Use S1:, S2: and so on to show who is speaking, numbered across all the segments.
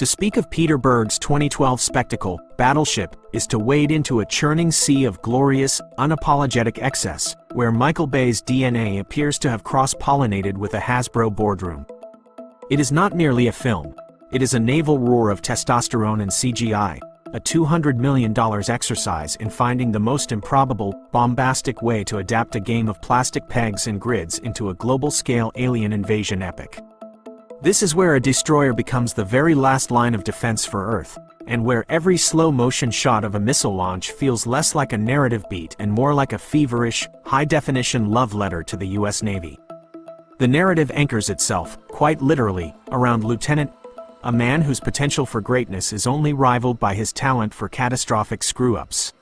S1: To speak of Peter Berg's 2012 spectacle, Battleship, is to wade into a churning sea of glorious, unapologetic excess, where Michael Bay's DNA appears to have cross-pollinated with a Hasbro boardroom. It is not merely a film. It is a naval roar of testosterone and CGI, a $200 million exercise in finding the most improbable, bombastic way to adapt a game of plastic pegs and grids into a global-scale alien invasion epic. This is where a destroyer becomes the very last line of defense for Earth, and where every slow-motion shot of a missile launch feels less like a narrative beat and more like a feverish, high-definition love letter to the US Navy. The narrative anchors itself, quite literally, around Lieutenant, a man whose potential for greatness is only rivaled by his talent for catastrophic screw-ups.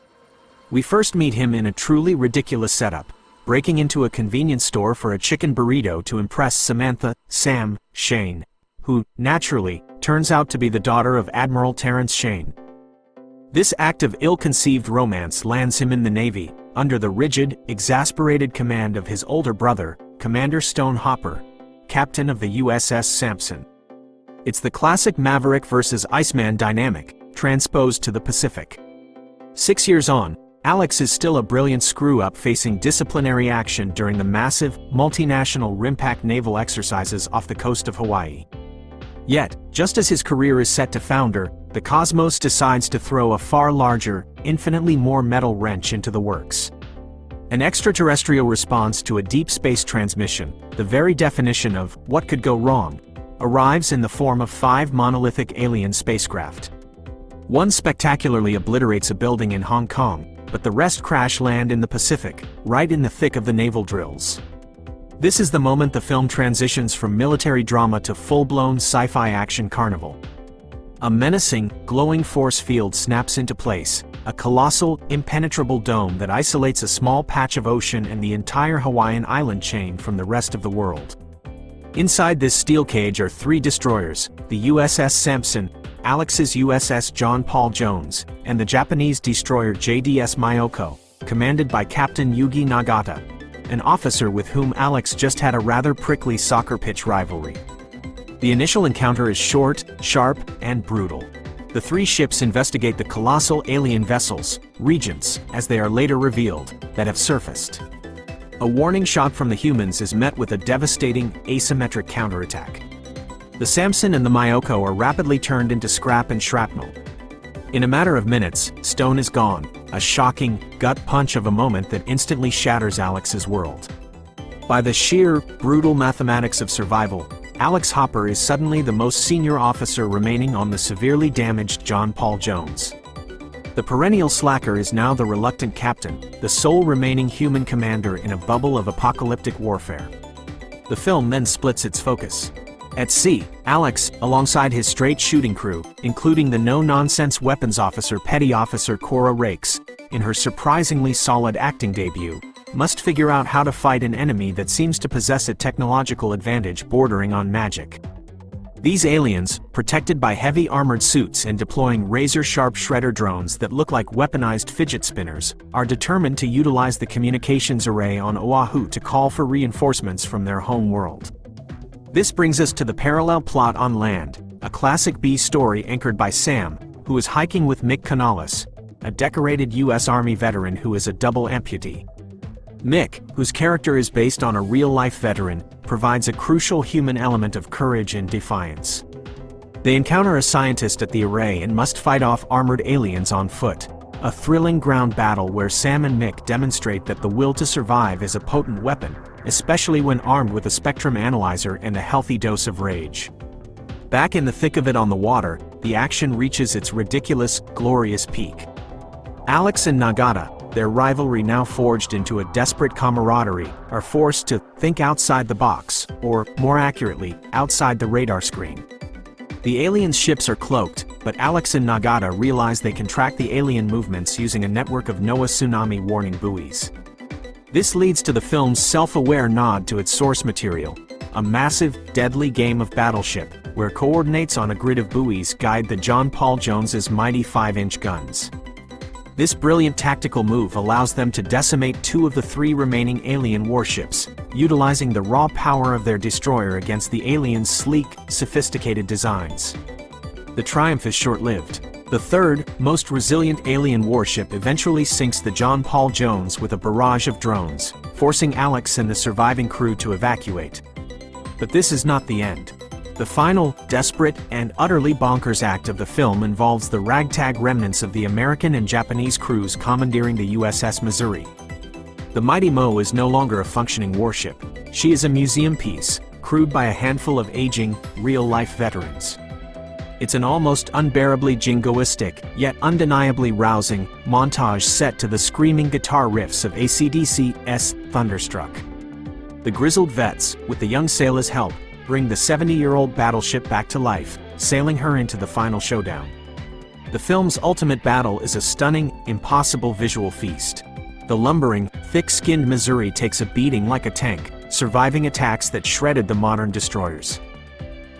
S1: We first meet him in a truly ridiculous setup, breaking into a convenience store for a chicken burrito to impress Samantha, Sam, Shane, who, naturally, turns out to be the daughter of Admiral Terrence Shane. This act of ill-conceived romance lands him in the Navy, under the rigid, exasperated command of his older brother, Commander Stone Hopper, captain of the USS Sampson. It's the classic Maverick versus Iceman dynamic, transposed to the Pacific. 6 years on, Alex is still a brilliant screw-up facing disciplinary action during the massive, multinational RIMPAC naval exercises off the coast of Hawaii. Yet, just as his career is set to founder, the cosmos decides to throw a far larger, infinitely more metal wrench into the works. An extraterrestrial response to a deep space transmission, the very definition of what could go wrong, arrives in the form of 5 monolithic alien spacecraft. One spectacularly obliterates a building in Hong Kong, but the rest crash land in the Pacific, right in the thick of the naval drills. This is the moment the film transitions from military drama to full-blown sci-fi action carnival. A menacing, glowing force field snaps into place, a colossal, impenetrable dome that isolates a small patch of ocean and the entire Hawaiian island chain from the rest of the world. Inside this steel cage are 3 destroyers, the USS Sampson, Alex's USS John Paul Jones, and the Japanese destroyer JDS Myoko, commanded by Captain Yugi Nagata, an officer with whom Alex just had a rather prickly soccer pitch rivalry. The initial encounter is short, sharp, and brutal. The 3 ships investigate the colossal alien vessels, regents, as they are later revealed, that have surfaced. A warning shot from the humans is met with a devastating, asymmetric counterattack. The Sampson and the Myoko are rapidly turned into scrap and shrapnel. In a matter of minutes, Stone is gone, a shocking, gut punch of a moment that instantly shatters Alex's world. By the sheer, brutal mathematics of survival, Alex Hopper is suddenly the most senior officer remaining on the severely damaged John Paul Jones. The perennial slacker is now the reluctant captain, the sole remaining human commander in a bubble of apocalyptic warfare. The film then splits its focus. At sea, Alex, alongside his straight shooting crew, including the no-nonsense weapons officer Petty Officer Cora Rakes, in her surprisingly solid acting debut, must figure out how to fight an enemy that seems to possess a technological advantage bordering on magic. These aliens, protected by heavy armored suits and deploying razor-sharp shredder drones that look like weaponized fidget spinners, are determined to utilize the communications array on Oahu to call for reinforcements from their home world. This brings us to the parallel plot on land, a classic B story anchored by Sam, who is hiking with Mick Canales, a decorated U.S. Army veteran who is a double amputee. Mick, whose character is based on a real-life veteran, provides a crucial human element of courage and defiance. They encounter a scientist at the array and must fight off armored aliens on foot, a thrilling ground battle where Sam and Mick demonstrate that the will to survive is a potent weapon, especially when armed with a spectrum analyzer and a healthy dose of rage. Back in the thick of it on the water, the action reaches its ridiculous, glorious peak. Alex and Nagata, their rivalry now forged into a desperate camaraderie, are forced to think outside the box, or, more accurately, outside the radar screen. The aliens' ships are cloaked, but Alex and Nagata realize they can track the alien movements using a network of NOAA tsunami warning buoys. This leads to the film's self-aware nod to its source material, a massive, deadly game of Battleship, where coordinates on a grid of buoys guide the John Paul Jones's mighty 5-inch guns. This brilliant tactical move allows them to decimate 2 of the 3 remaining alien warships, utilizing the raw power of their destroyer against the aliens' sleek, sophisticated designs. The triumph is short-lived. The third, most resilient alien warship eventually sinks the John Paul Jones with a barrage of drones, forcing Alex and the surviving crew to evacuate. But this is not the end. The final, desperate, and utterly bonkers act of the film involves the ragtag remnants of the American and Japanese crews commandeering the USS Missouri. The Mighty Mo is no longer a functioning warship. She is a museum piece, crewed by a handful of aging, real-life veterans. It's an almost unbearably jingoistic, yet undeniably rousing, montage set to the screaming guitar riffs of AC/DC's Thunderstruck. The grizzled vets, with the young sailor's help, bring the 70-year-old battleship back to life, sailing her into the final showdown. The film's ultimate battle is a stunning, impossible visual feast. The lumbering, thick-skinned Missouri takes a beating like a tank, surviving attacks that shredded the modern destroyers.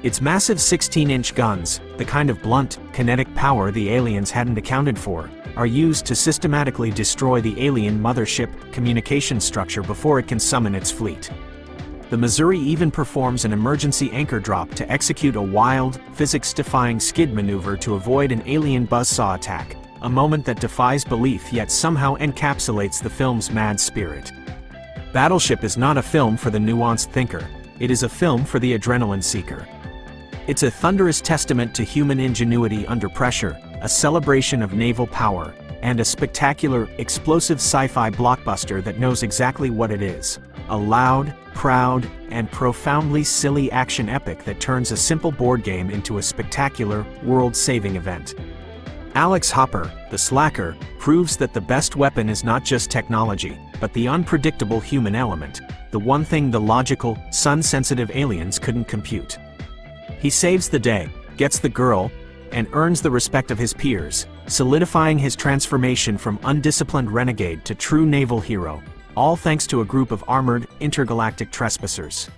S1: Its massive 16-inch guns, the kind of blunt, kinetic power the aliens hadn't accounted for, are used to systematically destroy the alien mothership communication structure before it can summon its fleet. The Missouri even performs an emergency anchor drop to execute a wild, physics-defying skid maneuver to avoid an alien buzzsaw attack, a moment that defies belief yet somehow encapsulates the film's mad spirit. Battleship is not a film for the nuanced thinker, it is a film for the adrenaline seeker. It's a thunderous testament to human ingenuity under pressure, a celebration of naval power, and a spectacular, explosive sci-fi blockbuster that knows exactly what it is. A loud, proud, and profoundly silly action epic that turns a simple board game into a spectacular, world-saving event. Alex Hopper, the slacker, proves that the best weapon is not just technology, but the unpredictable human element, the one thing the logical, sun-sensitive aliens couldn't compute. He saves the day, gets the girl, and earns the respect of his peers, solidifying his transformation from undisciplined renegade to true naval hero, all thanks to a group of armored, intergalactic trespassers.